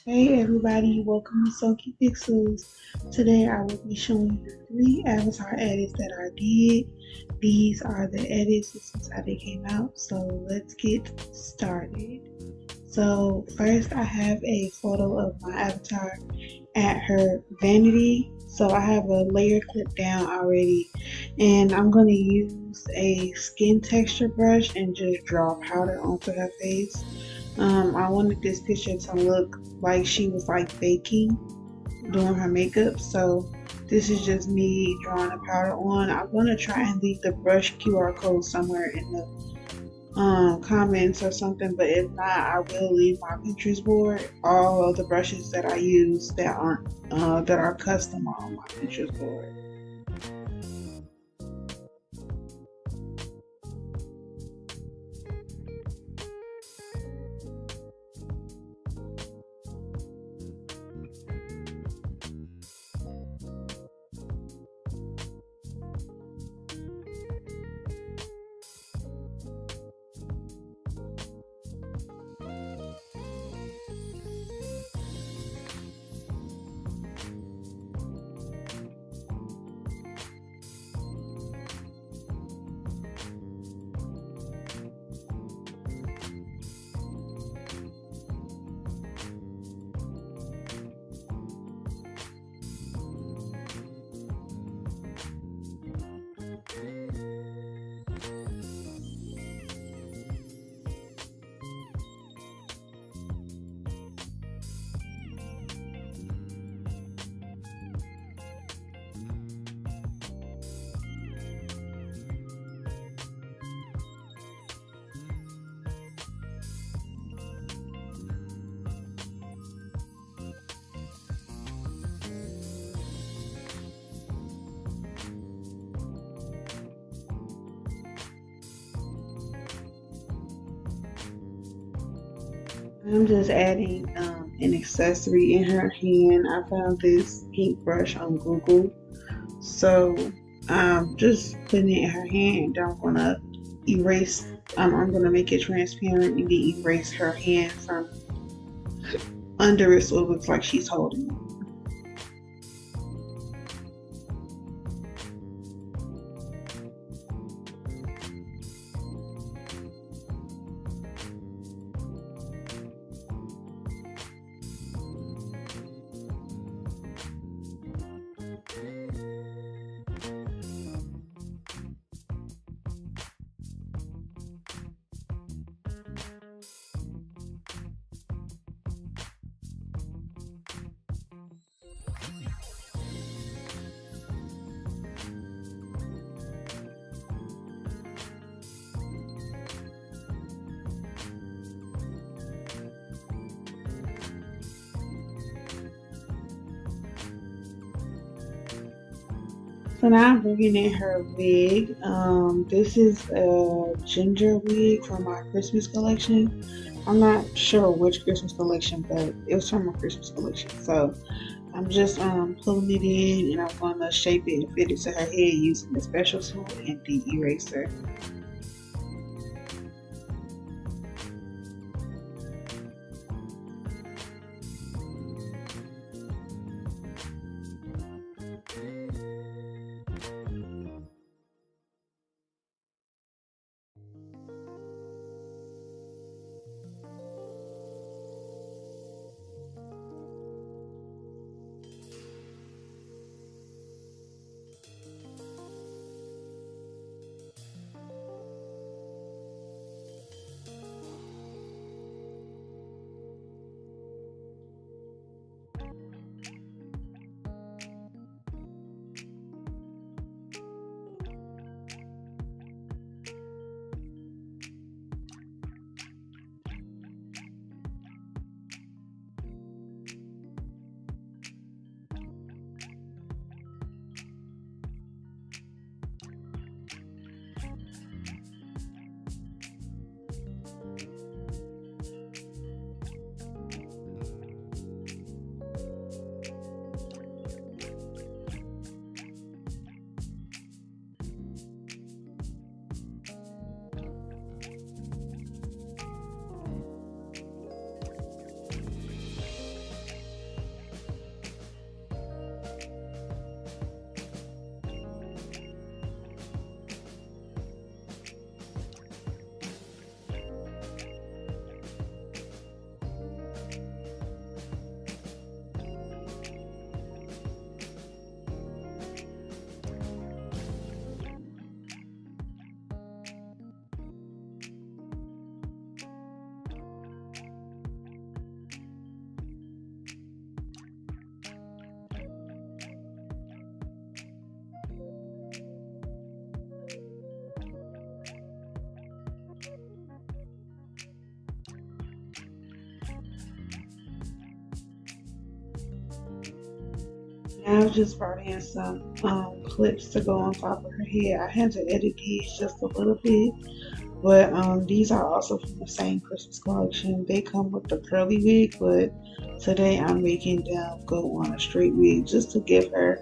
Hey everybody, welcome to Soaky Pixels. Today I will be showing you 3 avatar edits that I did. These are the edits, this is how they came out, so let's get started. So first I have a photo of my avatar at her vanity. So I have a layer clip down already and I'm going to use a skin texture brush and just draw powder onto her face. I wanted this picture to look like she was like baking, doing her makeup. So this is just me drawing the powder on. I want to try and leave the brush QR code somewhere in the comments or something, but if not, I will leave my Pinterest board. All of the brushes that I use that aren't that are custom are on my Pinterest board. I'm just adding an accessory in her hand. I found this ink brush on Google. So just putting it in her hand. I'm gonna erase. I'm gonna make it transparent and then erase her hand from under it so it looks like she's holding it. So now I'm bringing in her wig. This is a ginger wig from my Christmas collection. I'm not sure which Christmas collection, but it was from my Christmas collection. So I'm just pulling it in and I'm gonna shape it and fit it to her head using the special tool and the eraser. Now I just brought in some clips to go on top of her head. I had to edit these just a little bit, but these are also from the same Christmas collection. They come with the curly wig, but today I'm making them go on a straight wig just to give her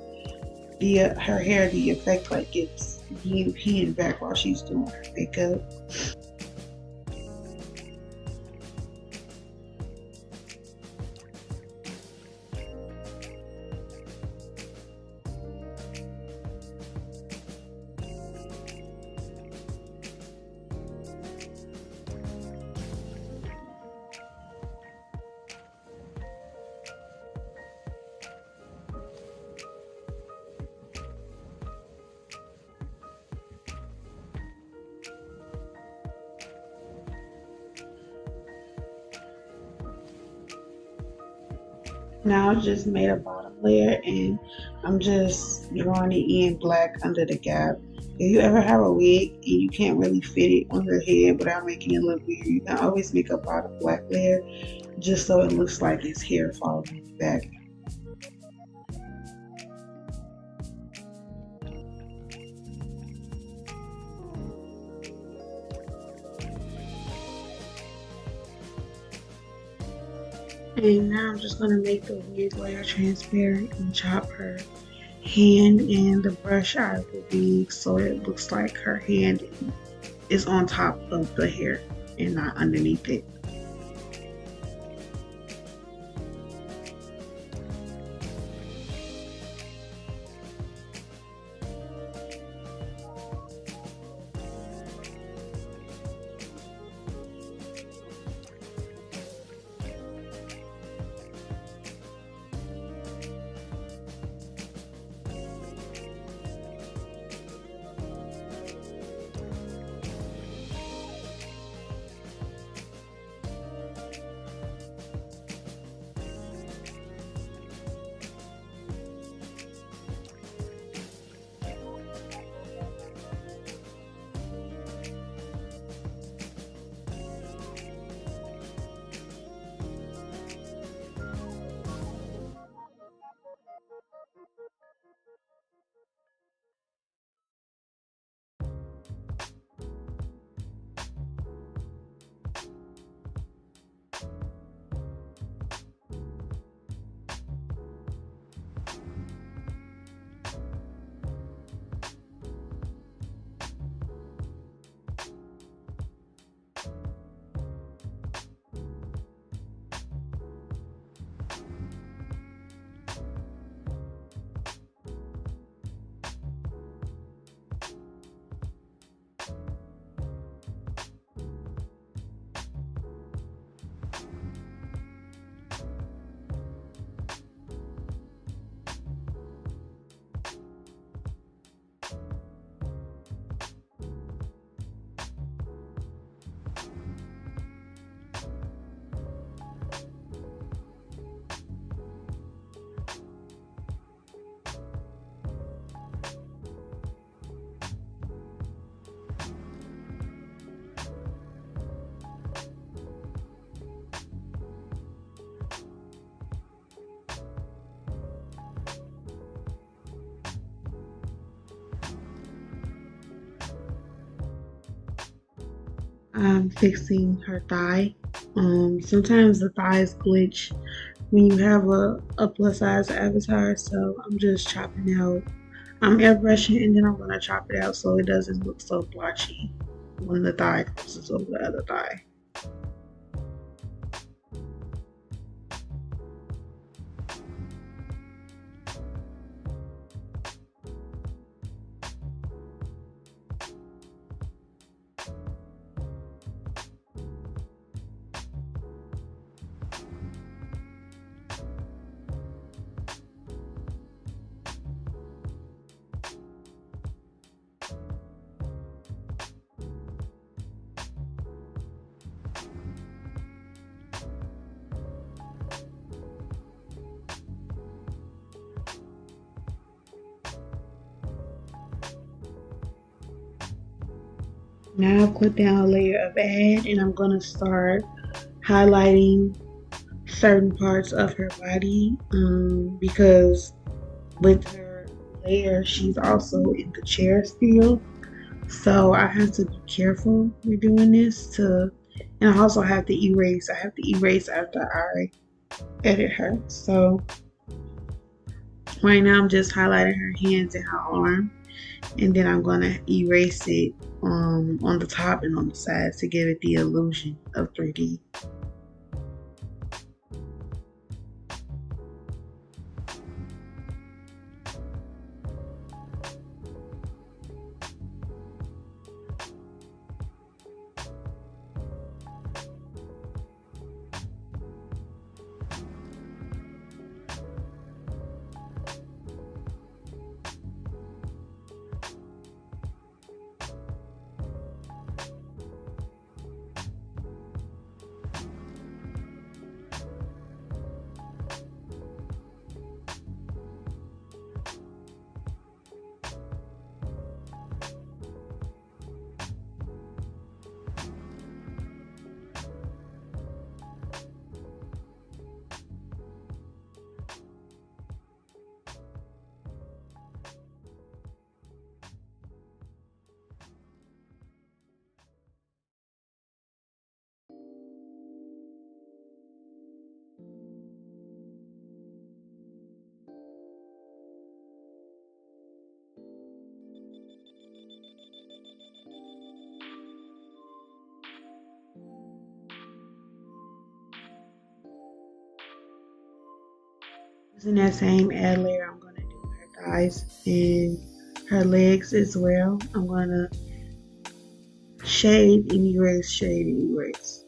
her hair the effect like it's being pinned back while she's doing her makeup. Now I just made a bottom layer and I'm just drawing it in black under the gap. If you ever have a wig and you can't really fit it on your head without making it look weird, you can always make a bottom black layer just so it looks like it's hair falling back. And now I'm just going to make the wig layer transparent and chop her hand and the brush out of the wig so it looks like her hand is on top of the hair and not underneath it. I'm fixing her thigh. Sometimes the thighs glitch when you have a plus size avatar, so I'm just chopping out. I'm airbrushing and then I'm gonna chop it out so it doesn't look so blotchy when the thigh crosses over the other thigh. Now I've put down a layer of add and I'm gonna start highlighting certain parts of her body because with her layer, she's also in the chair still. So I have to be careful with doing this and I also have to erase. I have to erase after I edit her. So right now I'm just highlighting her hands and her arm, and then I'm gonna erase it on the top and on the sides to give it the illusion of 3D. Using that same ad layer, I'm gonna do her thighs and her legs as well. I'm gonna shade and erase, shade and erase.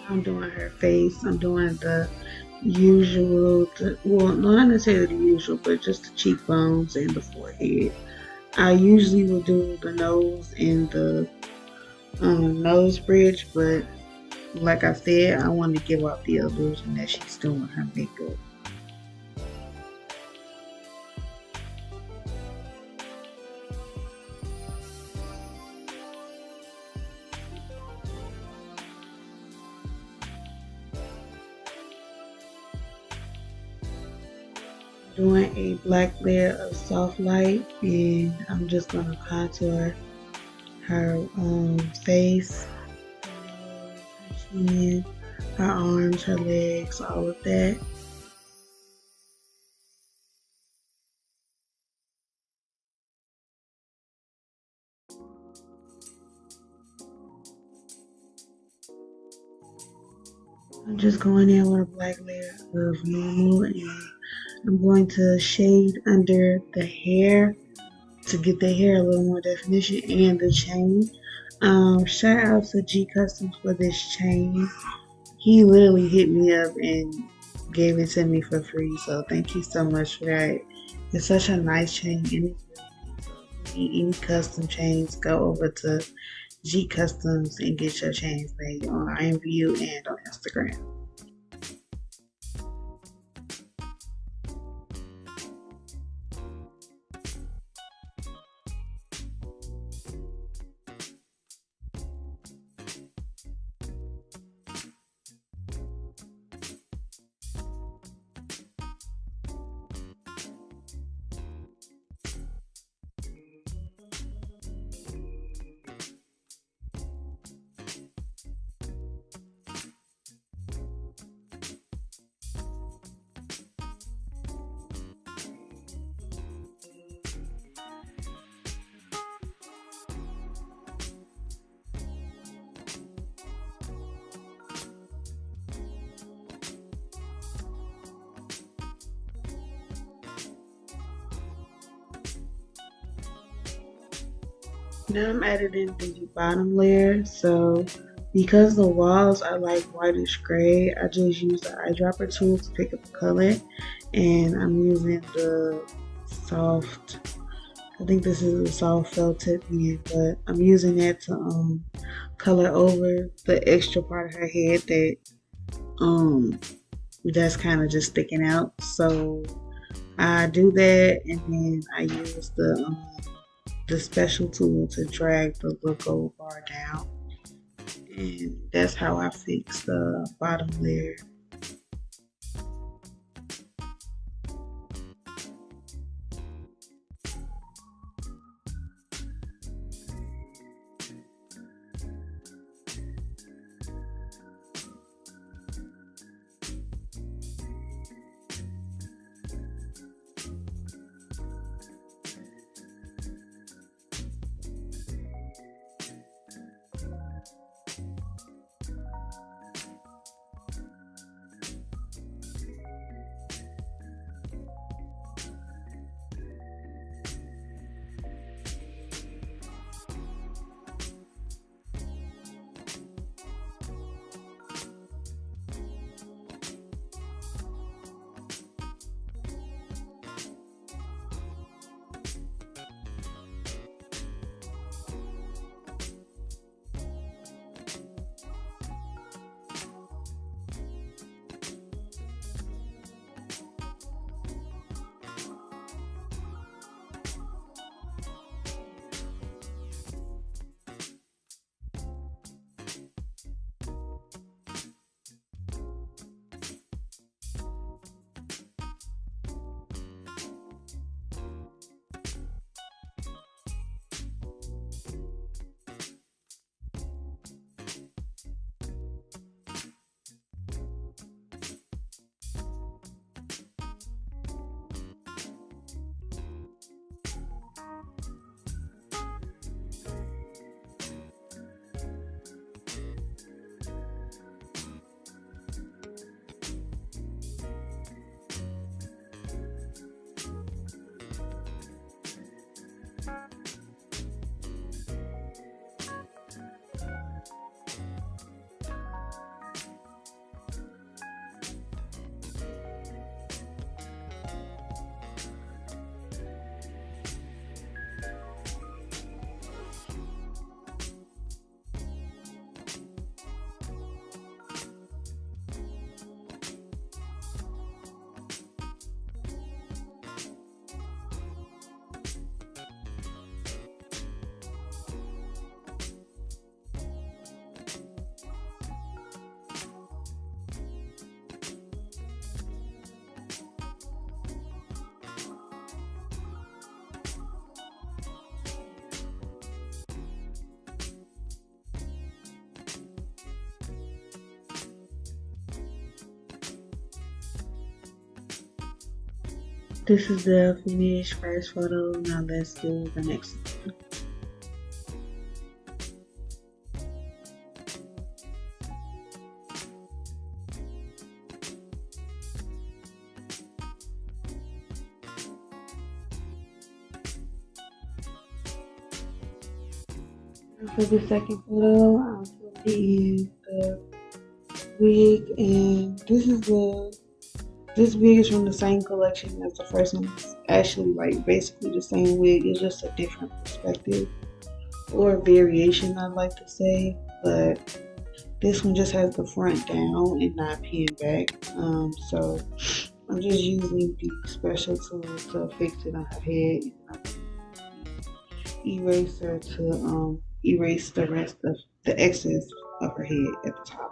I'm doing her face. I'm doing the usual, well, not necessarily the usual, but just the cheekbones and the forehead. I usually will do the nose and the nose bridge, but like I said, I want to give out the illusion that she's doing her makeup. Doing a black layer of soft light, and I'm just gonna contour her face, her chin, her arms, her legs, all of that. I'm just going in with a black layer of normal, and I'm going to shade under the hair to get the hair a little more definition and the chain. Shout out to G Customs for this chain. He literally hit me up and gave it to me for free, so thank you so much for that. It's such a nice chain, and it's really neat. So if you need any custom chains, go over to G Customs and get your chains made on IMVU and on Instagram. Now I'm editing the bottom layer, so because the walls are like whitish gray, I just use the eyedropper tool to pick up the color, and I'm using the soft, I think this is a soft felt tip pen, but I'm using that to color over the extra part of her head that that's kind of just sticking out. So I do that, and then I use the special tool to drag the little gold bar down, and that's how I fix the bottom layer. This is the finished first photo. Now let's do the next one. For the second photo, I'm putting in the wig, and this wig is from the same collection as the first one. It's actually like basically the same wig. It's just a different perspective or variation, I'd like to say. But this one just has the front down and not pinned back. So I'm just using the special tool to fix it on her head. Eraser to erase the rest of the excess of her head at the top.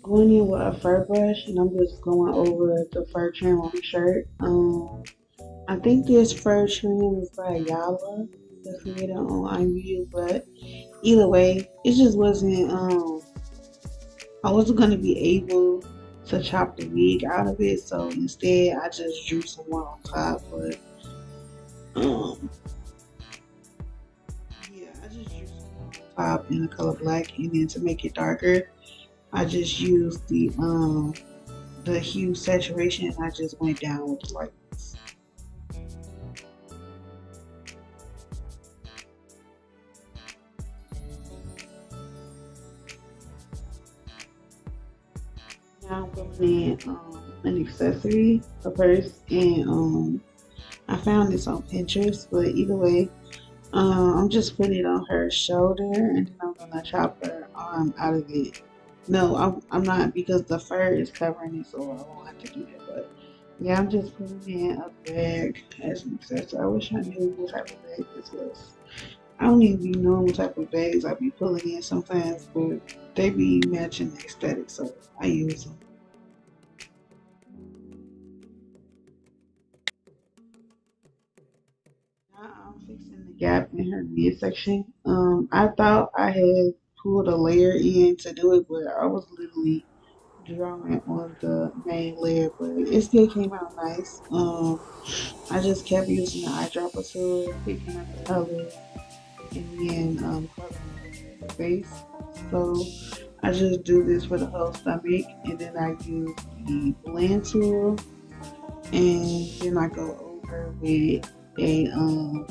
Going in with a fur brush, and I'm just going over the fur trim on the shirt. I think this fur trim was by Yala. That's made on IMVU, but either way, it just wasn't. I wasn't gonna be able to chop the wig out of it, so instead I just drew some more on top. But yeah, I just drew some more on top in the color black, and then to make it darker, I just used the hue saturation, and I just went down with the lightness. Now I'm going in an accessory, a purse, and I found this on Pinterest, but either way, I'm just putting it on her shoulder, and then I'm gonna chop her arm out of it. No, I'm not, because the fur is covering it, so I won't have to do that. But yeah, I'm just putting in a bag as an accessory. I wish I knew what type of bag this was. I don't even be knowing what type of bags I be pulling in sometimes, but they be matching the aesthetic, so I use them. Now I'm fixing the gap in her midsection. I thought I had pulled a layer in to do it, but I was literally drawing on the main layer, but it still came out nice. I just kept using the eyedropper tool, picking up the colors, and then coloring over the face. So I just do this for the whole stomach, and then I use the blend tool, and then I go over with a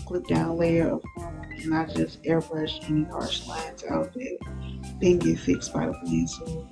clip down layer of normal, and I just airbrush any harsh lines out that then get fixed by the blend tool.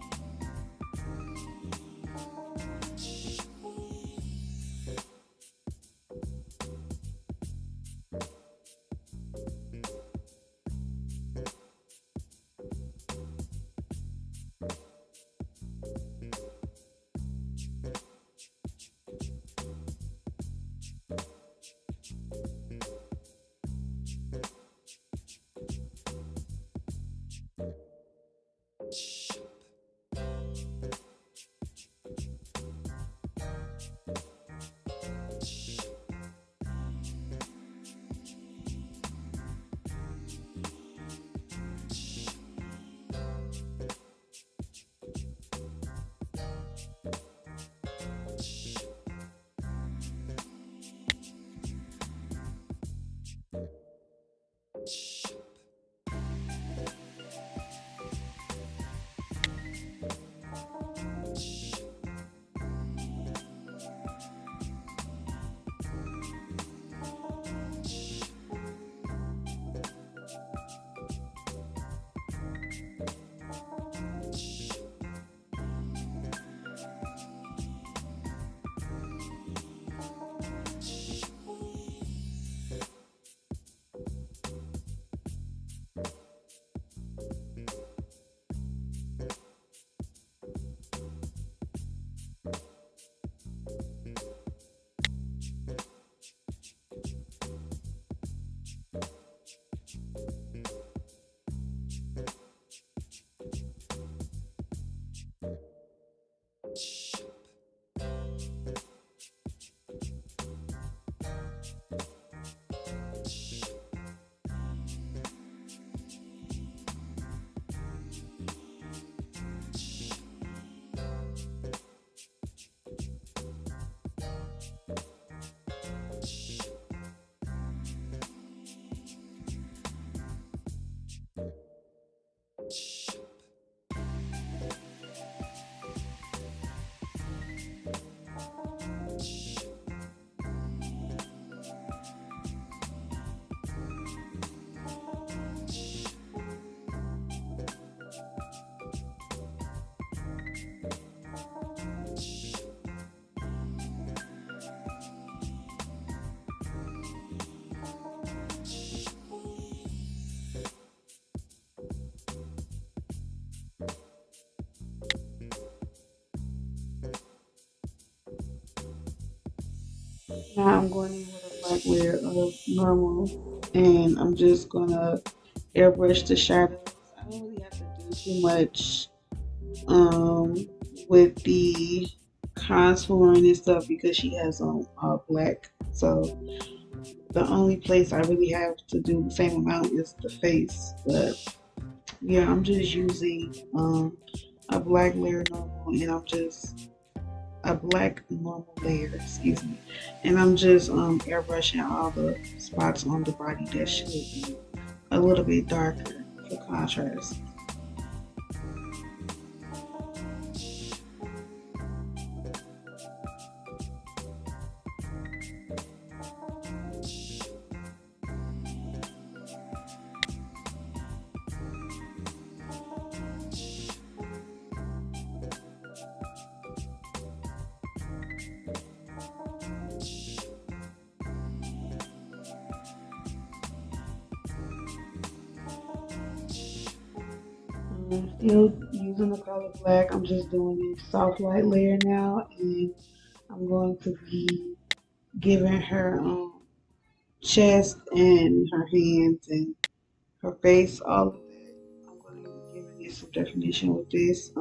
Now I'm going in with a black layer of normal, and I'm just gonna airbrush the shadows. I don't really have to do too much um, with the contouring and stuff because she has on all black. So the only place I really have to do the same amount is the face. But yeah, I'm just using a black layer normal, and I'm just a black normal layer, excuse me, and I'm just airbrushing all the spots on the body that should be a little bit darker for contrast. Still using the color black. I'm just doing a soft light layer now, and I'm going to be giving her chest and her hands and her face, all of that. I'm going to be giving it some definition with this.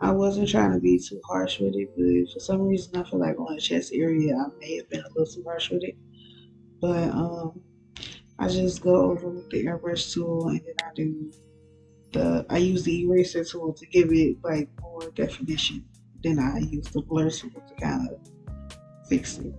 I wasn't trying to be too harsh with it, but for some reason I feel like on the chest area I may have been a little too harsh with it. But I just go over with the airbrush tool, and then I use the eraser tool to give it like more definition. Then I use the blur tool to kind of fix it.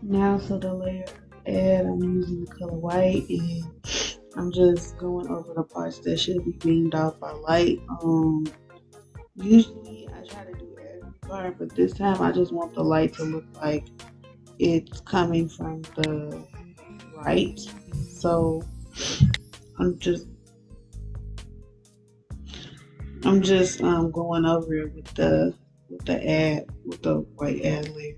Now for the layer add, I'm using the color white, and I'm just going over the parts that should be beamed off by light. Usually I try to do every part, but this time I just want the light to look like it's coming from the right. So I'm just going over it with the white add layer.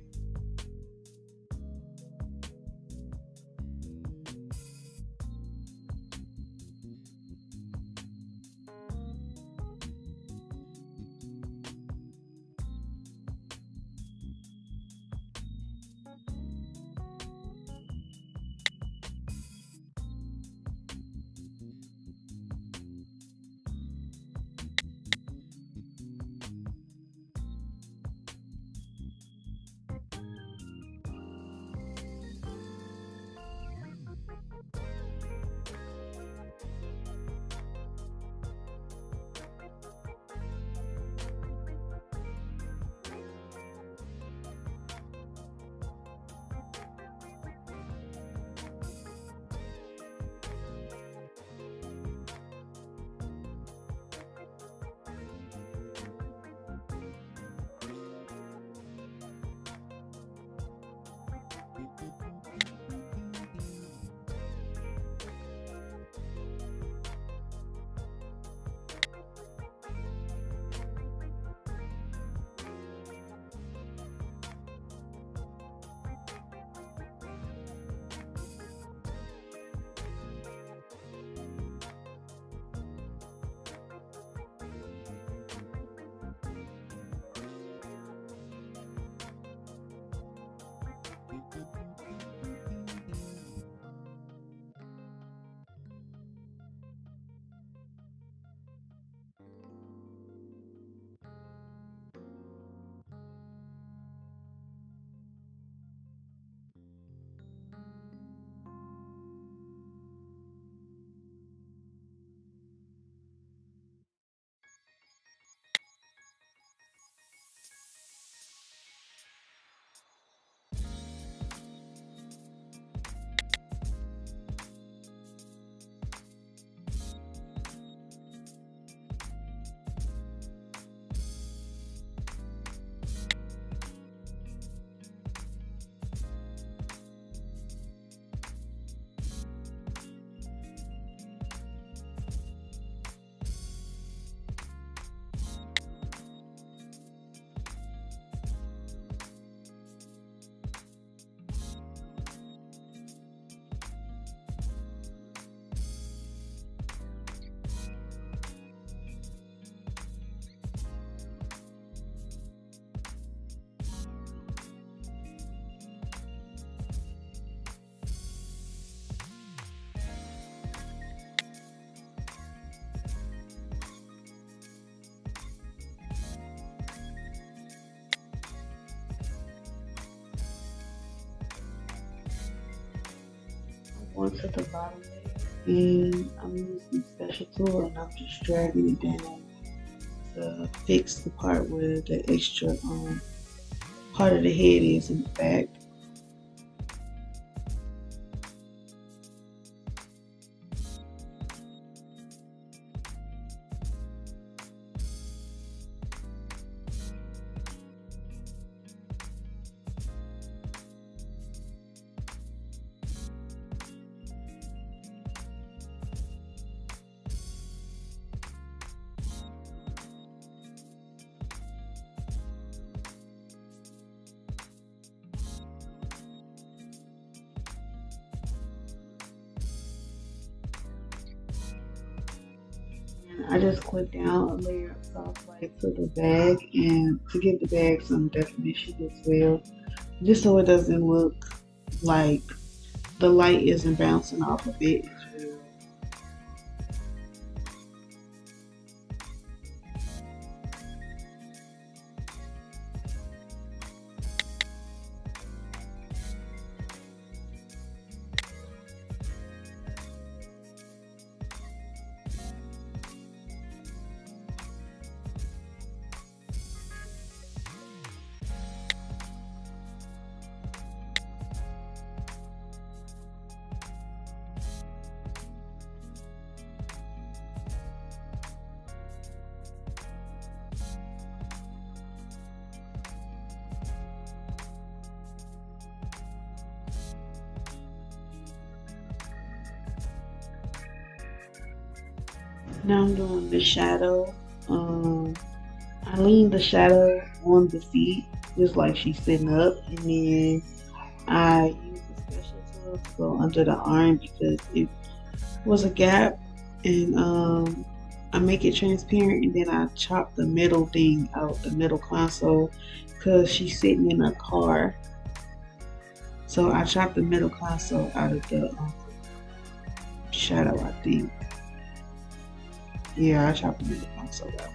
going to the bottom and I'm using special tool and I'm just dragging it down to fix the part where the extra part of the head is in the back. I just put down a layer of soft light to the bag and to give the bag some definition as well, just so it doesn't look like the light isn't bouncing off of it as well. Now I'm doing the shadow. I lean the shadow on the feet, just like she's sitting up, and then I use the special tool to go under the arm because it was a gap, and I make it transparent, and then I chop the middle thing out, the middle console, because she's sitting in a car. So I chopped the middle console out of the shadow, I think. Yeah, I chopped the middle console out.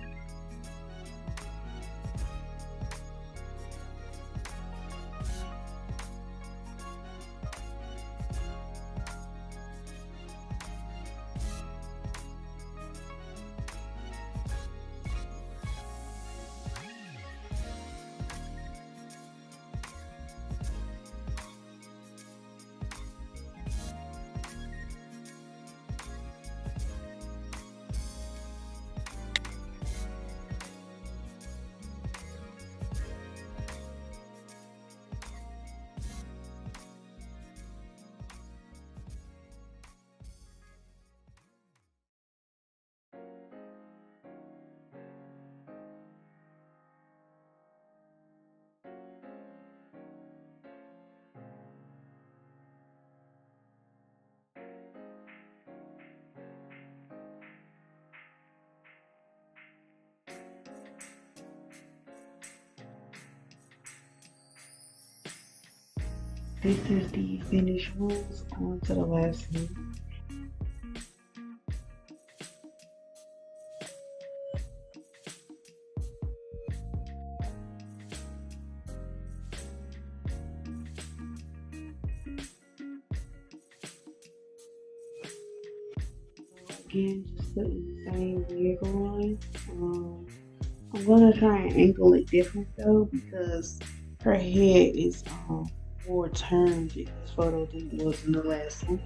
This is the finished ones. On to the last one. Again, just putting the same wiggle on. I'm gonna try and angle it different though because her head is more turned in this photo than it was in the last one.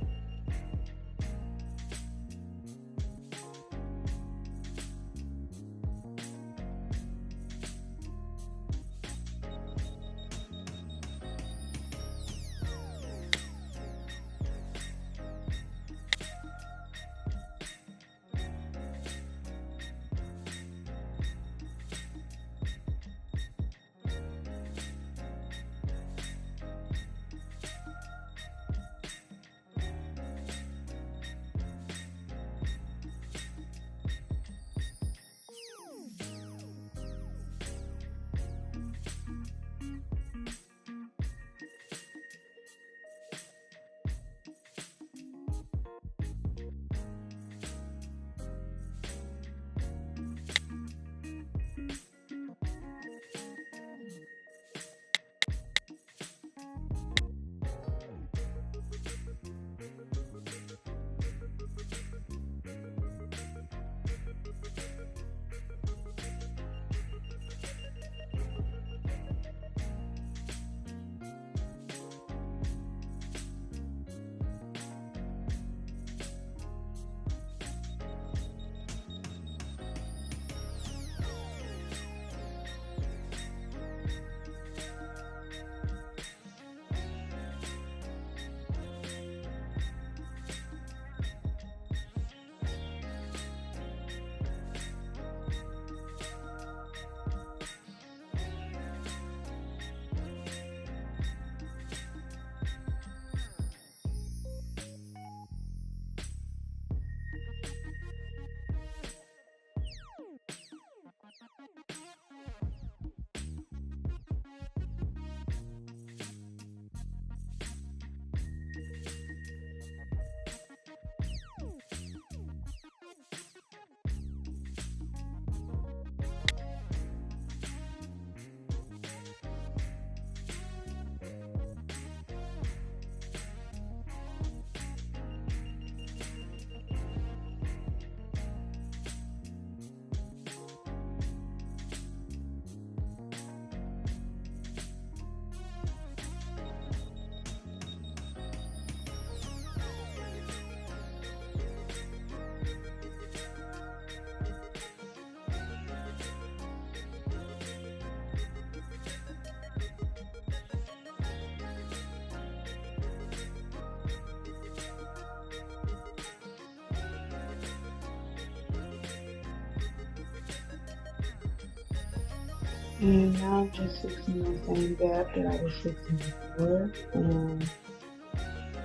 And now I'm just fixing the same gap that I was fixing before.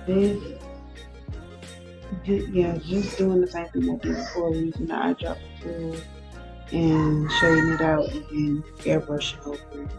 This, just doing the same thing I did before, using the eyedropper tool and shading it out and then airbrushing over it.